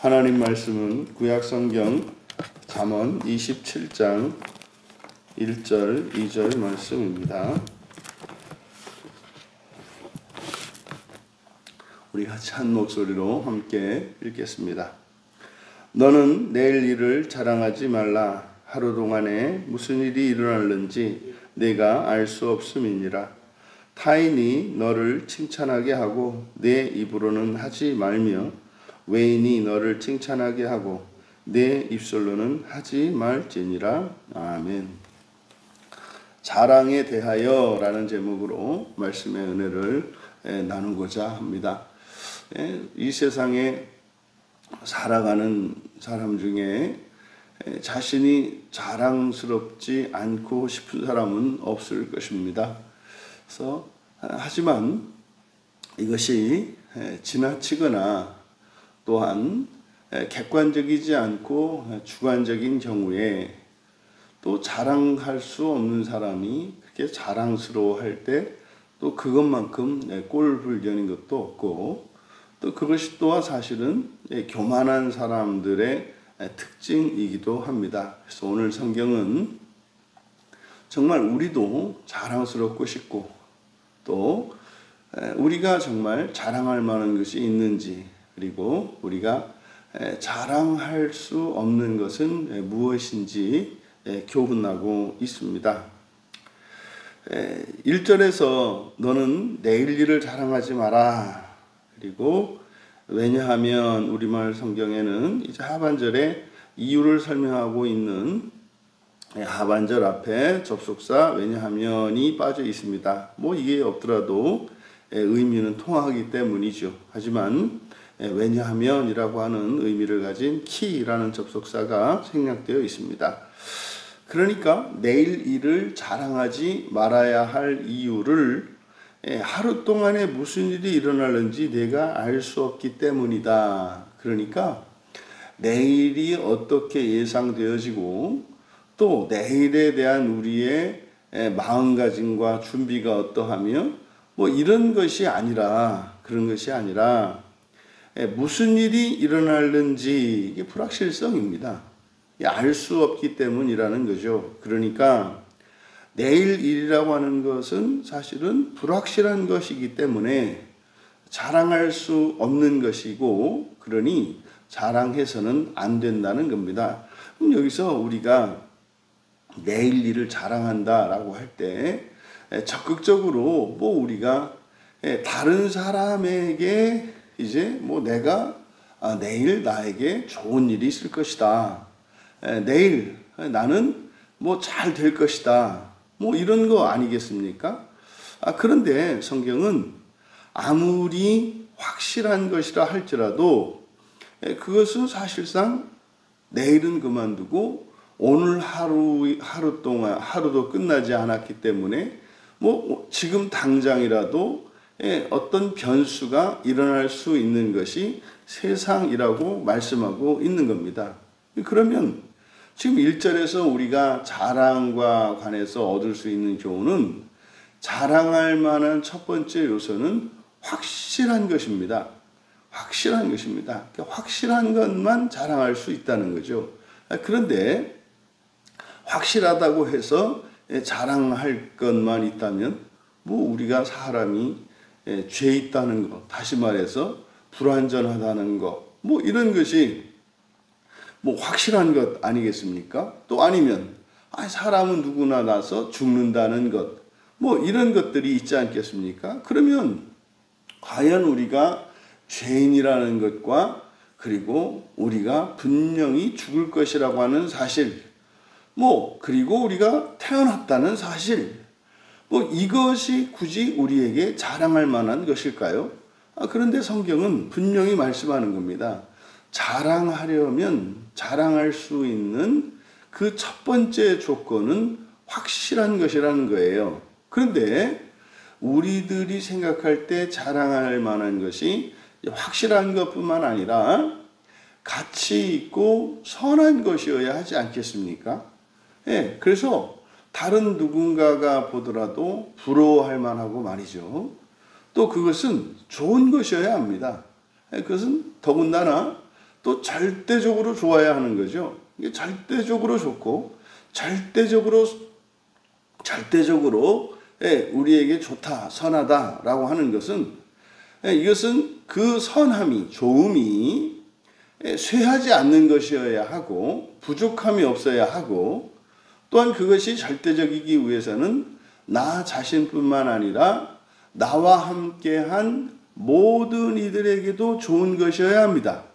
하나님 말씀은 구약성경 잠언 27장 1절 2절 말씀입니다. 우리 같이 한 목소리로 함께 읽겠습니다. 너는 내일 일을 자랑하지 말라. 하루 동안에 무슨 일이 일어날는지 내가 알 수 없음이니라. 타인이 너를 칭찬하게 하고 내 입으로는 하지 말며 외인이 너를 칭찬하게 하고 내 입술로는 하지 말지니라. 아멘. 자랑에 대하여 라는 제목으로 말씀의 은혜를 나누고자 합니다. 이 세상에 살아가는 사람 중에 자신이 자랑스럽지 않고 싶은 사람은 없을 것입니다. 그래서 하지만 이것이 지나치거나 또한 객관적이지 않고 주관적인 경우에 또 자랑할 수 없는 사람이 그렇게 자랑스러워할 때 또 그것만큼 꼴불견인 것도 없고 또 그것이 또한 사실은 교만한 사람들의 특징이기도 합니다. 그래서 오늘 성경은 정말 우리도 자랑스럽고 싶고 또 우리가 정말 자랑할 만한 것이 있는지 그리고 우리가 자랑할 수 없는 것은 무엇인지 교훈하고 있습니다. 1절에서 너는 내일 일을 자랑하지 마라. 그리고 왜냐하면 우리말 성경에는 이제 하반절에 이유를 설명하고 있는 하반절 앞에 접속사 왜냐하면이 빠져 있습니다. 이게 없더라도 의미는 통하기 때문이죠. 하지만 왜냐하면이라고 하는 의미를 가진 키라는 접속사가 생략되어 있습니다. 그러니까 내일 일을 자랑하지 말아야 할 이유를 하루 동안에 무슨 일이 일어나는지 내가 알 수 없기 때문이다. 그러니까 내일이 어떻게 예상되어지고 또 내일에 대한 우리의 마음가짐과 준비가 어떠하며 이런 것이 아니라 그런 것이 아니라 무슨 일이 일어날는지 이게 불확실성입니다. 알 수 없기 때문이라는 거죠. 그러니까 내일 일이라고 하는 것은 사실은 불확실한 것이기 때문에 자랑할 수 없는 것이고 그러니 자랑해서는 안 된다는 겁니다. 그럼 여기서 우리가 내일 일을 자랑한다라고 할 때 적극적으로 우리가 다른 사람에게 이제 내가 내일 나에게 좋은 일이 있을 것이다. 내일 나는 잘 될 것이다. 이런 거 아니겠습니까? 그런데 성경은 아무리 확실한 것이라 할지라도 그것은 사실상 내일은 그만두고 오늘 하루 동안 하루도 끝나지 않았기 때문에 지금 당장이라도 어떤 변수가 일어날 수 있는 것이 세상이라고 말씀하고 있는 겁니다. 그러면 지금 1절에서 우리가 자랑과 관해서 얻을 수 있는 교훈은 자랑할 만한 첫 번째 요소는 확실한 것입니다. 확실한 것입니다. 확실한 것만 자랑할 수 있다는 거죠. 그런데 확실하다고 해서 자랑할 것만 있다면 우리가 사람이 죄 있다는 것, 다시 말해서 불완전하다는 것, 이런 것이 확실한 것 아니겠습니까? 또 아니면 사람은 누구나 나서 죽는다는 것, 이런 것들이 있지 않겠습니까? 그러면 과연 우리가 죄인이라는 것과 그리고 우리가 분명히 죽을 것이라고 하는 사실, 그리고 우리가 태어났다는 사실, 이것이 굳이 우리에게 자랑할 만한 것일까요? 그런데 성경은 분명히 말씀하는 겁니다. 자랑하려면 자랑할 수 있는 그 첫 번째 조건은 확실한 것이라는 거예요. 그런데 우리들이 생각할 때 자랑할 만한 것이 확실한 것뿐만 아니라 가치 있고 선한 것이어야 하지 않겠습니까? 그래서 다른 누군가가 보더라도 부러워할 만하고 말이죠. 또 그것은 좋은 것이어야 합니다. 그것은 더군다나 또 절대적으로 좋아야 하는 거죠. 이게 절대적으로 좋고 절대적으로 우리에게 좋다, 선하다라고 하는 것은 이것은 그 선함이, 좋음이 쇠하지 않는 것이어야 하고 부족함이 없어야 하고 또한 그것이 절대적이기 위해서는 나 자신뿐만 아니라 나와 함께한 모든 이들에게도 좋은 것이어야 합니다.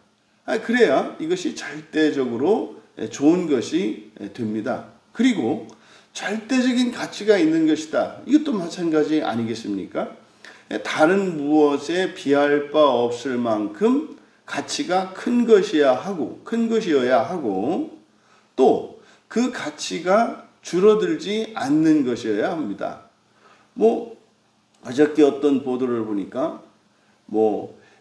그래야 이것이 절대적으로 좋은 것이 됩니다. 그리고 절대적인 가치가 있는 것이다. 이것도 마찬가지 아니겠습니까? 다른 무엇에 비할 바 없을 만큼 가치가 큰 것이어야 하고 또 그 가치가 줄어들지 않는 것이어야 합니다. 어저께 어떤 보도를 보니까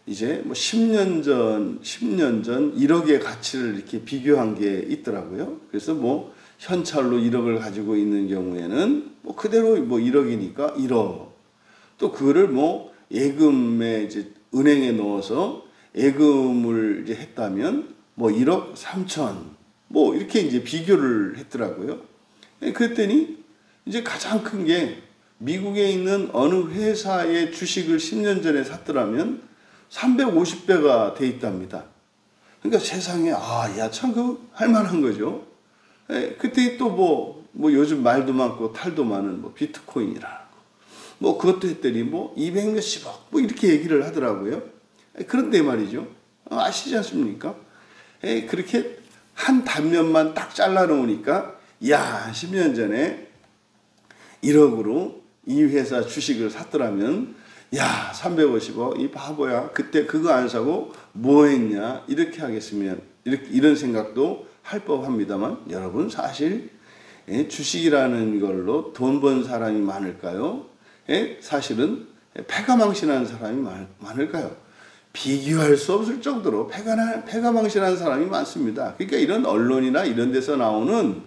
이제 10년 전 1억의 가치를 이렇게 비교한 게 있더라고요. 그래서 현찰로 1억을 가지고 있는 경우에는 그대로 1억이니까 1억. 또 그거를 예금에 이제 은행에 넣어서 예금을 이제 했다면 1억 3천. 이렇게 이제 비교를 했더라고요. 그랬더니 이제 가장 큰 게 미국에 있는 어느 회사의 주식을 10년 전에 샀더라면 350배가 돼 있답니다. 그러니까 세상에 참 그거 할 만한 거죠. 그때 또 요즘 말도 많고 탈도 많은 비트코인이라고 그것도 했더니 200몇십억 이렇게 얘기를 하더라고요. 그런데 말이죠. 아시지 않습니까? 그렇게 한 단면만 딱 잘라 놓으니까 10년 전에 1억으로 이 회사 주식을 샀더라면 350억 이 바보야 그때 그거 안 사고 뭐 했냐 이렇게 하겠으면 이런 생각도 할 법합니다만 여러분 사실 주식이라는 걸로 돈 번 사람이 많을까요? 사실은 패가망신하는 사람이 많을까요? 비교할 수 없을 정도로 패가망신하는 사람이 많습니다. 그러니까 이런 언론이나 이런 데서 나오는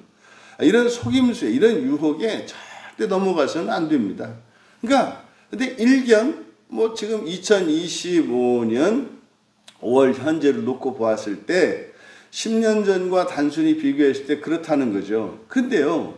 이런 속임수에 이런 유혹에 절대 넘어가서는 안 됩니다. 그러니까 근데 일견 지금 2025년 5월 현재를 놓고 보았을 때 10년 전과 단순히 비교했을 때 그렇다는 거죠. 근데요,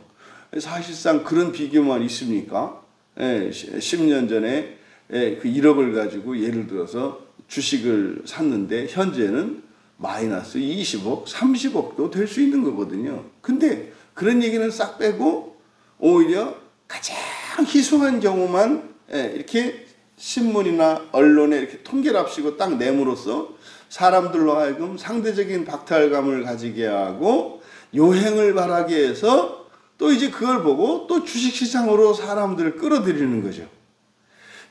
사실상 그런 비교만 있습니까? 10년 전에 그 1억을 가지고 예를 들어서 주식을 샀는데 현재는 마이너스 20억, 30억도 될 수 있는 거거든요. 근데 그런 얘기는 싹 빼고 오히려 가장 희소한 경우만 이렇게 신문이나 언론에 이렇게 통계랍시고 딱 내므로써 사람들로 하여금 상대적인 박탈감을 가지게 하고 요행을 바라게 해서 또 이제 그걸 보고 또 주식시장으로 사람들을 끌어들이는 거죠.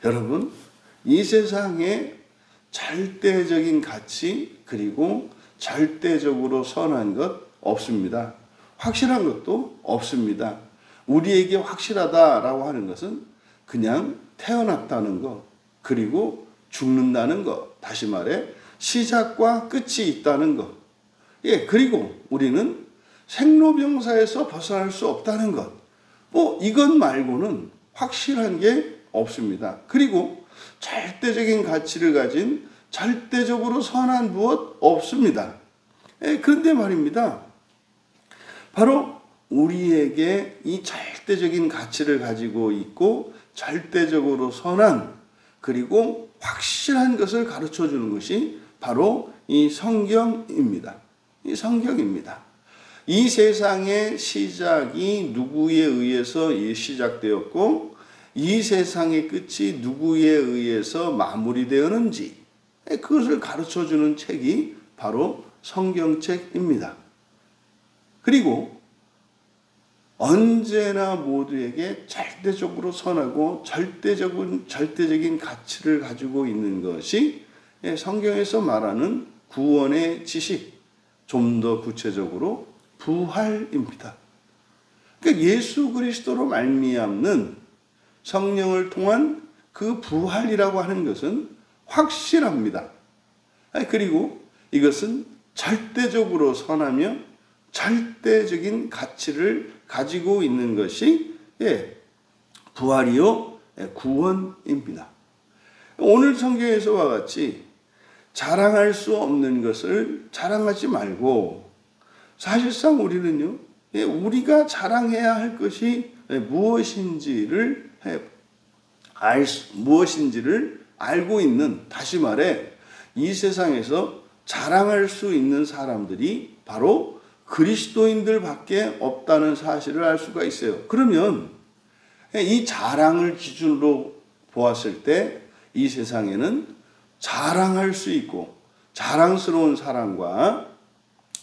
여러분, 이 세상에 절대적인 가치 그리고 절대적으로 선한 것 없습니다. 확실한 것도 없습니다. 우리에게 확실하다라고 하는 것은 그냥 태어났다는 것 그리고 죽는다는 것, 다시 말해 시작과 끝이 있다는 것. 그리고 우리는 생로병사에서 벗어날 수 없다는 것. 이것 말고는 확실한 게 없습니다. 그리고 절대적인 가치를 가진 절대적으로 선한 무엇 없습니다. 그런데 말입니다. 바로 우리에게 이 절대적인 가치를 가지고 있고 절대적으로 선한 그리고 확실한 것을 가르쳐 주는 것이 바로 이 성경입니다. 이 성경입니다. 이 세상의 시작이 누구에 의해서 시작되었고 이 세상의 끝이 누구에 의해서 마무리되었는지 그것을 가르쳐 주는 책이 바로 성경책입니다. 그리고 언제나 모두에게 절대적으로 선하고 절대적인 가치를 가지고 있는 것이 성경에서 말하는 구원의 지식, 좀 더 구체적으로 부활입니다. 그러니까 예수 그리스도로 말미암는 성령을 통한 그 부활이라고 하는 것은 확실합니다. 그리고 이것은 절대적으로 선하며 절대적인 가치를 가지고 있는 것이 부활이요 구원입니다. 오늘 성경에서와 같이 자랑할 수 없는 것을 자랑하지 말고, 사실상 우리는요, 우리가 자랑해야 할 것이 무엇인지를 알고 있는, 다시 말해 이 세상에서 자랑할 수 있는 사람들이 바로 그리스도인들밖에 없다는 사실을 알 수가 있어요. 그러면 이 자랑을 기준으로 보았을 때 이 세상에는 자랑할 수 있고 자랑스러운 사람과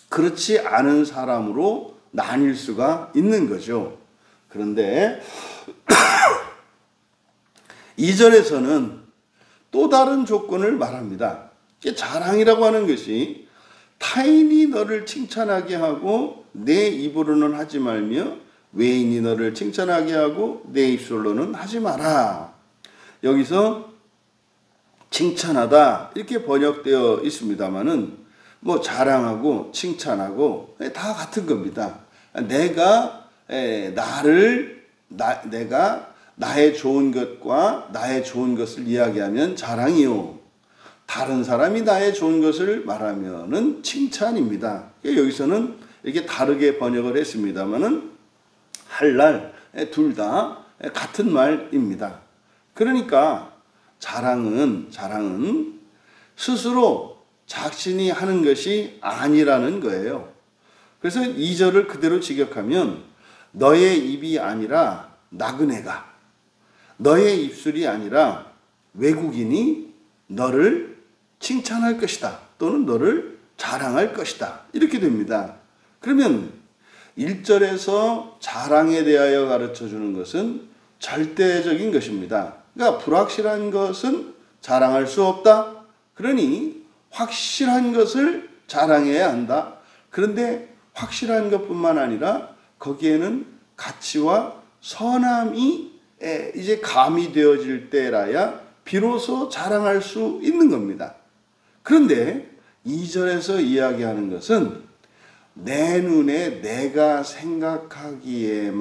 그렇지 않은 사람으로 나뉠 수가 있는 거죠. 그런데 2절에서는 또 다른 조건을 말합니다. 자랑이라고 하는 것이 타인이 너를 칭찬하게 하고 내 입으로는 하지 말며 외인이 너를 칭찬하게 하고 내 입술로는 하지 마라. 여기서 칭찬하다 이렇게 번역되어 있습니다만은 뭐 자랑하고 칭찬하고 다 같은 겁니다. 내가 나의 좋은 것과 나의 좋은 것을 이야기하면 자랑이요, 다른 사람이 나의 좋은 것을 말하면은 칭찬입니다. 여기서는 이렇게 다르게 번역을 했습니다만은 할랄 둘 다 같은 말입니다. 그러니까 자랑은 스스로 자신이 하는 것이 아니라는 거예요. 그래서 2절을 그대로 직역하면 너의 입이 아니라 나그네가, 너의 입술이 아니라 외국인이 너를 칭찬할 것이다, 또는 너를 자랑할 것이다, 이렇게 됩니다. 그러면 1절에서 자랑에 대하여 가르쳐 주는 것은 절대적인 것입니다. 그러니까 불확실한 것은 자랑할 수 없다. 그러니 확실한 것을 자랑해야 한다. 그런데 확실한 것뿐만 아니라 거기에는 가치와 선함이 이제 가미되어질 때라야 비로소 자랑할 수 있는 겁니다. 그런데 2절에서 이야기하는 것은 내 눈에 내가 생각하기에만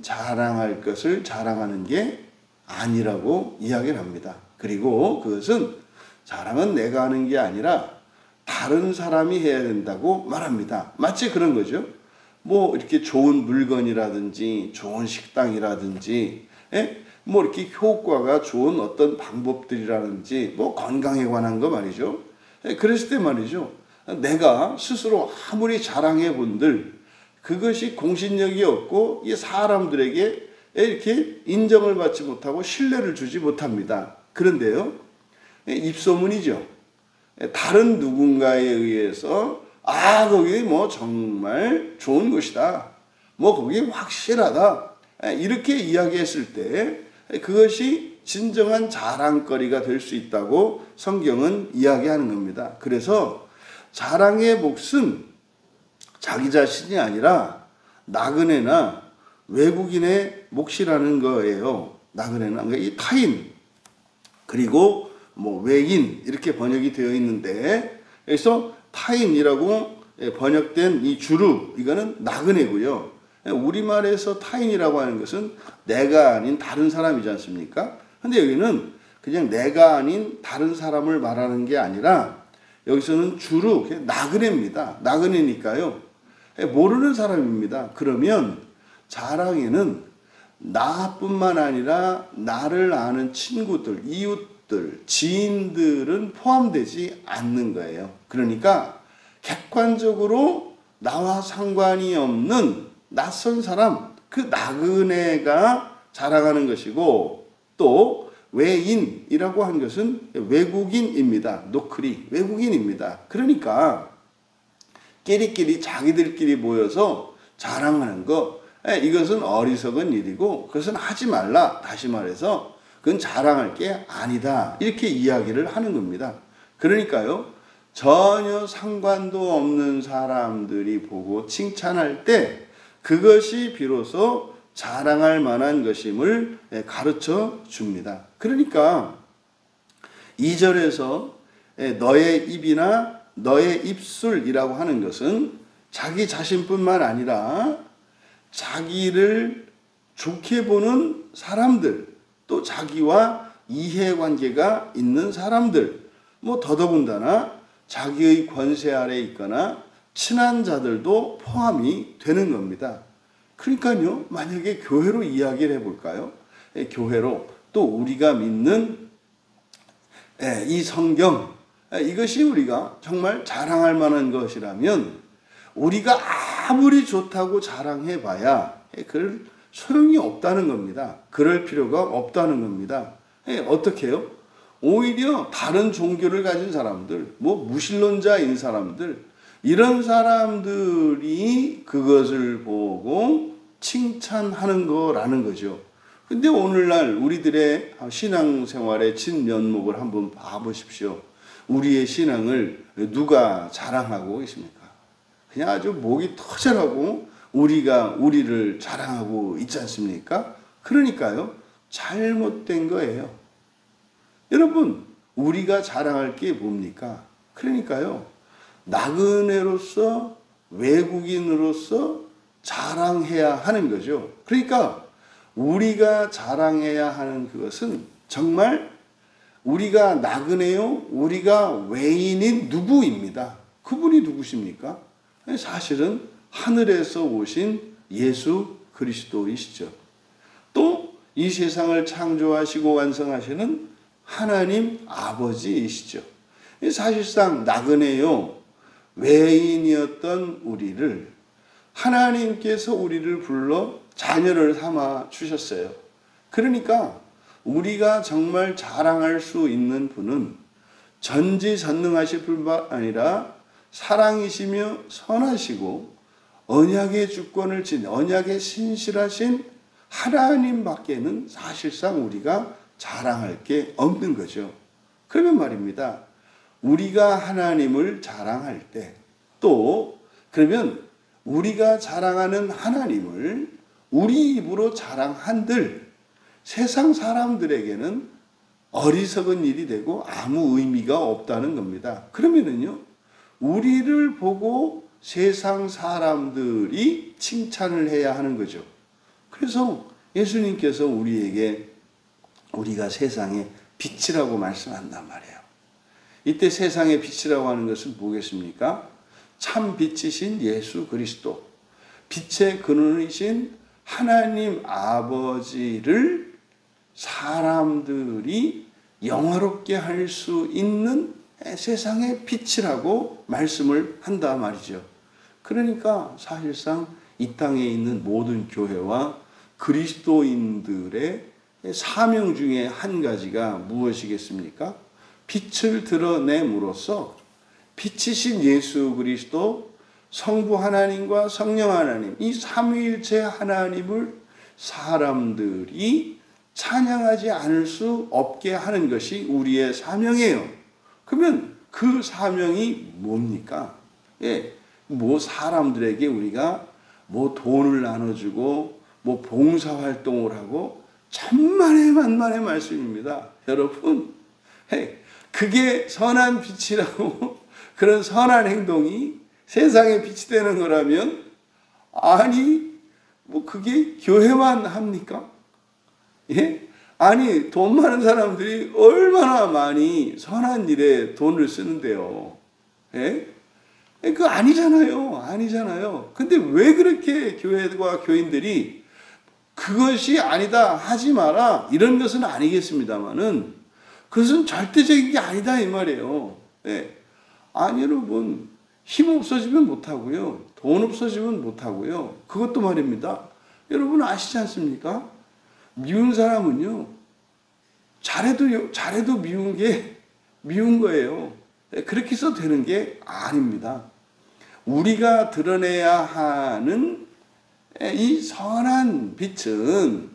자랑할 것을 자랑하는 게 아니라고 이야기를 합니다. 그리고 그것은 자랑은 내가 하는 게 아니라 다른 사람이 해야 된다고 말합니다. 마치 그런 거죠. 뭐 이렇게 좋은 물건이라든지 좋은 식당이라든지 뭐 이렇게 효과가 좋은 어떤 방법들이라든지 뭐 건강에 관한 거 말이죠. 그랬을 때 말이죠, 내가 스스로 아무리 자랑해 본들 그것이 공신력이 없고 이 사람들에게 이렇게 인정을 받지 못하고 신뢰를 주지 못합니다. 그런데요, 입소문이죠. 다른 누군가에 의해서 거기 뭐 정말 좋은 곳이다, 뭐 거기 확실하다, 이렇게 이야기했을 때 그것이 진정한 자랑거리가 될 수 있다고 성경은 이야기하는 겁니다. 그래서 자랑의 몫은 자기 자신이 아니라 나그네나 외국인의 몫이라는 거예요. 나그네나 그러니까 이 타인, 그리고 뭐 외인 이렇게 번역이 되어 있는데, 그래서 타인이라고 번역된 이 주루, 이거는 나그네고요. 우리말에서 타인이라고 하는 것은 내가 아닌 다른 사람이지 않습니까? 근데 여기는 그냥 내가 아닌 다른 사람을 말하는 게 아니라 여기서는 주루, 나그네입니다. 나그네니까요, 모르는 사람입니다. 그러면 자랑에는 나뿐만 아니라 나를 아는 친구들, 이웃들, 지인들은 포함되지 않는 거예요. 그러니까 객관적으로 나와 상관이 없는 낯선 사람, 그 나그네가 자랑하는 것이고, 또 외인이라고 한 것은 외국인입니다. 노크리, 외국인입니다. 그러니까 끼리끼리 자기들끼리 모여서 자랑하는 거, 이것은 어리석은 일이고 그것은 하지 말라. 다시 말해서 그건 자랑할 게 아니다, 이렇게 이야기를 하는 겁니다. 그러니까요, 전혀 상관도 없는 사람들이 보고 칭찬할 때 그것이 비로소 자랑할 만한 것임을 가르쳐 줍니다. 그러니까 2절에서 너의 입이나 너의 입술이라고 하는 것은 자기 자신뿐만 아니라 자기를 좋게 보는 사람들, 또 자기와 이해관계가 있는 사람들, 더더군다나 자기의 권세 아래 있거나 친한 자들도 포함이 되는 겁니다. 그러니까요, 만약에 교회로 이야기를 해볼까요? 교회로 또 우리가 믿는 이 성경, 이것이 우리가 정말 자랑할 만한 것이라면 우리가 아무리 좋다고 자랑해봐야 그럴 소용이 없다는 겁니다. 그럴 필요가 없다는 겁니다. 어떻게 해요? 오히려 다른 종교를 가진 사람들, 무신론자인 사람들, 이런 사람들이 그것을 보고 칭찬하는 거라는 거죠. 근데 오늘날 우리들의 신앙생활의 진면목을 한번 봐보십시오. 우리의 신앙을 누가 자랑하고 있습니까? 그냥 아주 목이 터져나고 우리가 우리를 자랑하고 있지 않습니까? 그러니까요, 잘못된 거예요. 여러분, 우리가 자랑할 게 뭡니까? 그러니까요, 나그네로서 외국인으로서 자랑해야 하는 거죠. 그러니까 우리가 자랑해야 하는 그것은 정말 우리가 나그네요, 우리가 외인인 누구입니다. 그분이 누구십니까? 사실은 하늘에서 오신 예수 그리스도이시죠. 또 이 세상을 창조하시고 완성하시는 하나님 아버지이시죠. 사실상 나그네요, 외인이었던 우리를 하나님께서 우리를 불러 자녀를 삼아 주셨어요. 그러니까 우리가 정말 자랑할 수 있는 분은 전지전능하실 뿐만 아니라 사랑이시며 선하시고 언약의 주권을 지닌 언약의 신실하신 하나님밖에는 사실상 우리가 자랑할 게 없는 거죠. 그러면 말입니다, 우리가 하나님을 자랑할 때, 또 그러면 우리가 자랑하는 하나님을 우리 입으로 자랑한들 세상 사람들에게는 어리석은 일이 되고 아무 의미가 없다는 겁니다. 그러면은요, 우리를 보고 세상 사람들이 칭찬을 해야 하는 거죠. 그래서 예수님께서 우리에게 우리가 세상의 빛이라고 말씀한단 말이에요. 이때 세상의 빛이라고 하는 것은 뭐겠습니까? 참 빛이신 예수 그리스도, 빛의 근원이신 하나님 아버지를 사람들이 영화롭게 할 수 있는 세상의 빛이라고 말씀을 한다 말이죠. 그러니까 사실상 이 땅에 있는 모든 교회와 그리스도인들의 사명 중에 한 가지가 무엇이겠습니까? 빛을 드러냄으로써 빛이신 예수 그리스도, 성부 하나님과 성령 하나님, 이 삼위일체 하나님을 사람들이 찬양하지 않을 수 없게 하는 것이 우리의 사명이에요. 그러면 그 사명이 뭡니까? 사람들에게 우리가 돈을 나눠주고 봉사활동을 하고 천만의 만만의 말씀입니다. 여러분, 그게 선한 빛이라고 그런 선한 행동이 세상에 빛이 되는 거라면, 아니 그게 교회만 합니까? 아니 돈 많은 사람들이 얼마나 많이 선한 일에 돈을 쓰는데요. 그거 아니잖아요. 근데 왜 그렇게 교회와 교인들이 그것이 아니다, 하지 마라, 이런 것은 아니겠습니다만은 그것은 절대적인 게 아니다 이 말이에요. 아니 여러분, 힘 없어지면 못하고요, 돈 없어지면 못하고요, 그것도 말입니다. 여러분 아시지 않습니까? 미운 사람은요, 잘해도 미운 거예요. 그렇게 해서 되는 게 아닙니다. 우리가 드러내야 하는 이 선한 빛은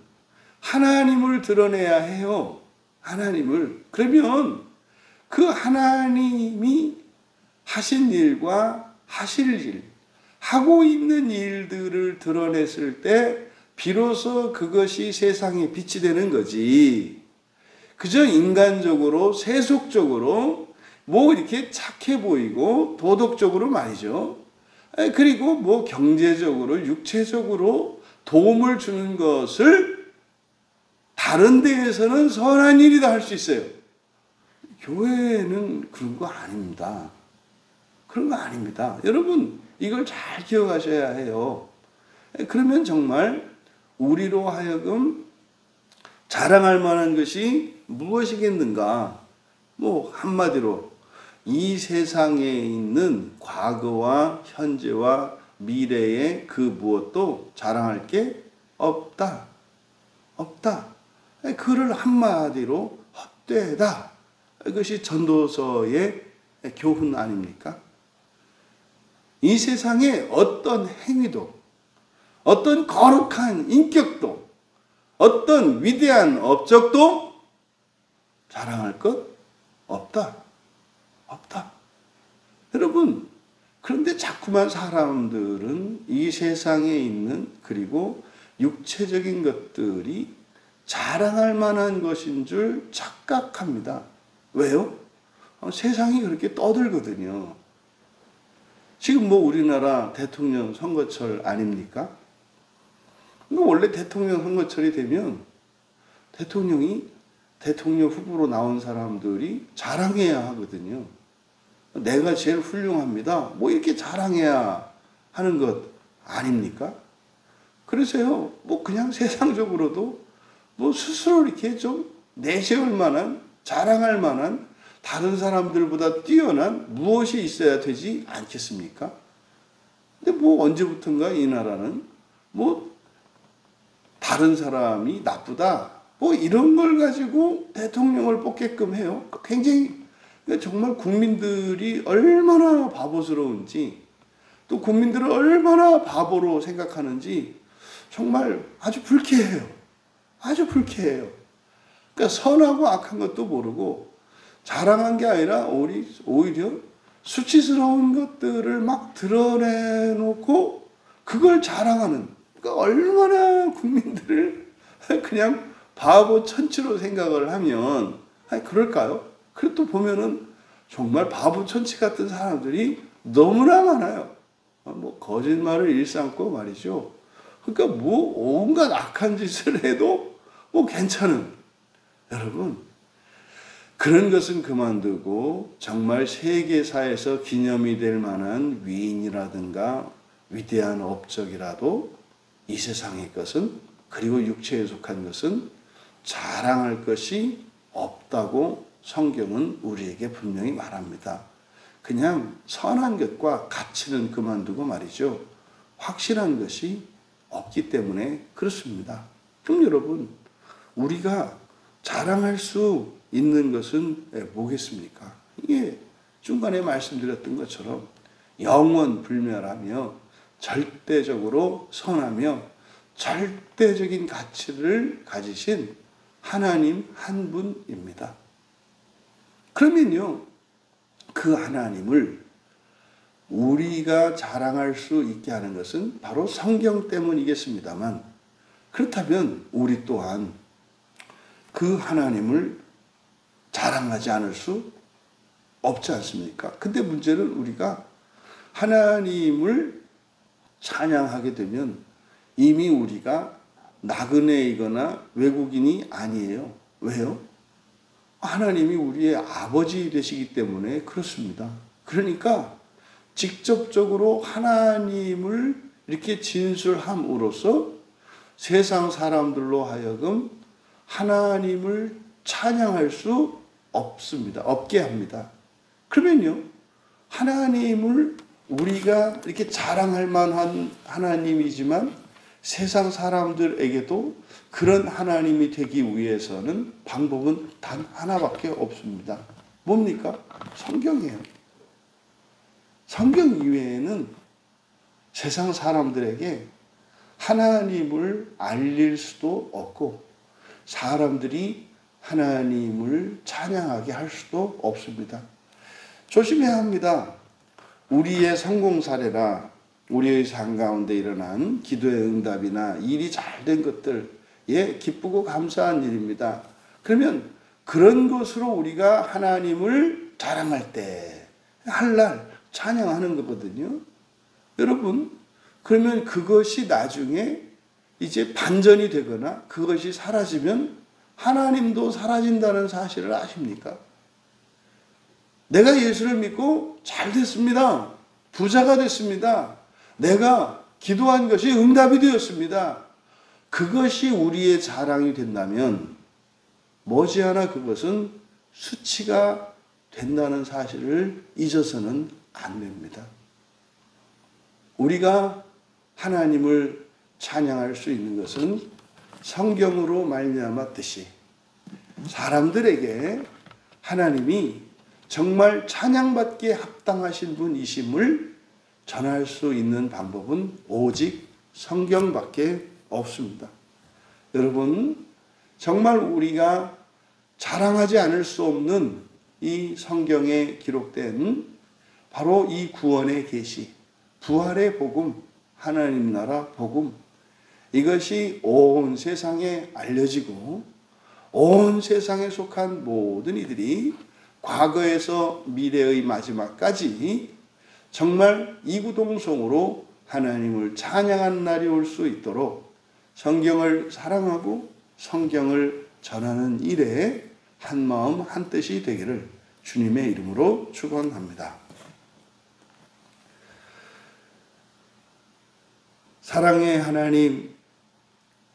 하나님을 드러내야 해요. 하나님을. 그러면 그 하나님이 하신 일과 하실 일, 하고 있는 일들을 드러냈을 때 비로소 그것이 세상에 빛이 되는 거지. 그저 인간적으로 세속적으로 이렇게 착해 보이고 도덕적으로 말이죠. 그리고 경제적으로 육체적으로 도움을 주는 것을 다른 데에서는 선한 일이다 할 수 있어요. 교회는 그런 거 아닙니다. 그런 거 아닙니다. 여러분, 이걸 잘 기억하셔야 해요. 그러면 정말 우리로 하여금 자랑할 만한 것이 무엇이겠는가? 뭐 한마디로 이 세상에 있는 과거와 현재와 미래의 그 무엇도 자랑할 게 없다. 없다. 그를 한마디로 헛되다. 이것이 전도서의 교훈 아닙니까? 이 세상에 어떤 행위도, 어떤 거룩한 인격도, 어떤 위대한 업적도 자랑할 것 없다. 없다. 여러분, 그런데 자꾸만 사람들은 이 세상에 있는 그리고 육체적인 것들이 자랑할 만한 것인 줄 착각합니다. 왜요? 세상이 그렇게 떠들거든요. 지금 뭐 우리나라 대통령 선거철 아닙니까? 원래 대통령 선거철이 되면 대통령이 대통령 후보로 나온 사람들이 자랑해야 하거든요. 내가 제일 훌륭합니다. 뭐 이렇게 자랑해야 하는 것 아닙니까? 그래서요, 뭐 그냥 세상적으로도 뭐 스스로 이렇게 좀 내세울 만한, 자랑할 만한 다른 사람들보다 뛰어난 무엇이 있어야 되지 않겠습니까? 근데 뭐 언제부턴가 이 나라는 뭐 다른 사람이 나쁘다, 뭐 이런 걸 가지고 대통령을 뽑게끔 해요. 굉장히 정말 국민들이 얼마나 바보스러운지, 또 국민들을 얼마나 바보로 생각하는지 정말 아주 불쾌해요. 아주 불쾌해요. 그러니까 선하고 악한 것도 모르고 자랑한 게 아니라 오히려 수치스러운 것들을 막 드러내놓고 그걸 자랑하는, 그러니까 얼마나 국민들을 그냥 바보 천치로 생각을 하면 그럴까요? 그리고 또 보면은 정말 바보 천치 같은 사람들이 너무나 많아요. 뭐 거짓말을 일삼고 말이죠. 그러니까 뭐 온갖 악한 짓을 해도 뭐 괜찮은, 여러분, 그런 것은 그만두고 정말 세계사에서 기념이 될 만한 위인이라든가 위대한 업적이라도 이 세상의 것은, 그리고 육체에 속한 것은 자랑할 것이 없다고 성경은 우리에게 분명히 말합니다. 그냥 선한 것과 가치는 그만두고 말이죠. 확실한 것이 없기 때문에 그렇습니다. 그럼 여러분, 우리가 자랑할 수 있는 것은 뭐겠습니까? 이게 중간에 말씀드렸던 것처럼 영원 불멸하며 절대적으로 선하며 절대적인 가치를 가지신 하나님 한 분입니다. 그러면요, 그 하나님을 우리가 자랑할 수 있게 하는 것은 바로 성경 때문이겠습니다만, 그렇다면 우리 또한 그 하나님을 자랑하지 않을 수 없지 않습니까? 근데 문제는 우리가 하나님을 찬양하게 되면 이미 우리가 나그네이거나 외국인이 아니에요. 왜요? 하나님이 우리의 아버지 되시기 때문에 그렇습니다. 그러니까 직접적으로 하나님을 이렇게 진술함으로써 세상 사람들로 하여금 하나님을 찬양할 수 없습니다. 없게 합니다. 그러면요, 하나님을 우리가 이렇게 자랑할 만한 하나님이지만 세상 사람들에게도 그런 하나님이 되기 위해서는 방법은 단 하나밖에 없습니다. 뭡니까? 성경이에요. 성경 이외에는 세상 사람들에게 하나님을 알릴 수도 없고 사람들이 하나님을 찬양하게 할 수도 없습니다. 조심해야 합니다. 우리의 성공 사례나 우리의 삶 가운데 일어난 기도의 응답이나 일이 잘 된 것들에 기쁘고 감사한 일입니다. 그러면 그런 것으로 우리가 하나님을 자랑할 때, 할 찬양하는 거거든요. 여러분, 그러면 그것이 나중에 이제 반전이 되거나 그것이 사라지면 하나님도 사라진다는 사실을 아십니까? 내가 예수를 믿고 잘 됐습니다. 부자가 됐습니다. 내가 기도한 것이 응답이 되었습니다. 그것이 우리의 자랑이 된다면 머지않아 그것은 수치가 된다는 사실을 잊어서는 안 됩니다. 우리가 하나님을 찬양할 수 있는 것은 성경으로 말미암았듯이 사람들에게 하나님이 정말 찬양받기에 합당하신 분이심을 전할 수 있는 방법은 오직 성경밖에 없습니다. 여러분, 정말 우리가 자랑하지 않을 수 없는 이 성경에 기록된 바로 이 구원의 계시, 부활의 복음, 하나님 나라 복음, 이것이 온 세상에 알려지고 온 세상에 속한 모든 이들이 과거에서 미래의 마지막까지 정말 이구동성으로 하나님을 찬양하는 날이 올 수 있도록 성경을 사랑하고 성경을 전하는 일에 한마음 한뜻이 되기를 주님의 이름으로 축원합니다. 사랑의 하나님,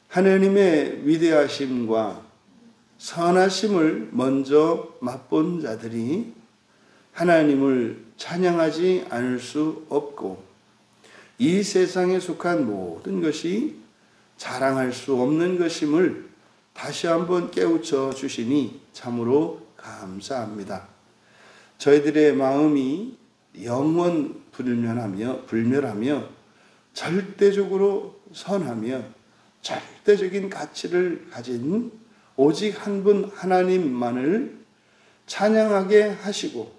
하나님의 위대하심과 선하심을 먼저 맛본 자들이 하나님을 찬양하지 않을 수 없고 이 세상에 속한 모든 것이 자랑할 수 없는 것임을 다시 한번 깨우쳐 주시니 참으로 감사합니다. 저희들의 마음이 영원 불멸하며 절대적으로 선하며 절대적인 가치를 가진 오직 한 분 하나님만을 찬양하게 하시고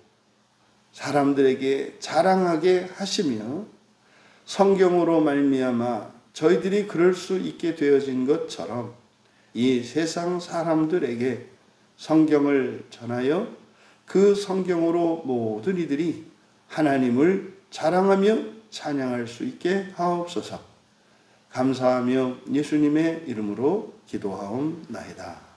사람들에게 자랑하게 하시며 성경으로 말미암아 저희들이 그럴 수 있게 되어진 것처럼 이 세상 사람들에게 성경을 전하여 그 성경으로 모든 이들이 하나님을 자랑하며 찬양할 수 있게 하옵소서. 감사하며 예수님의 이름으로 기도하옵나이다.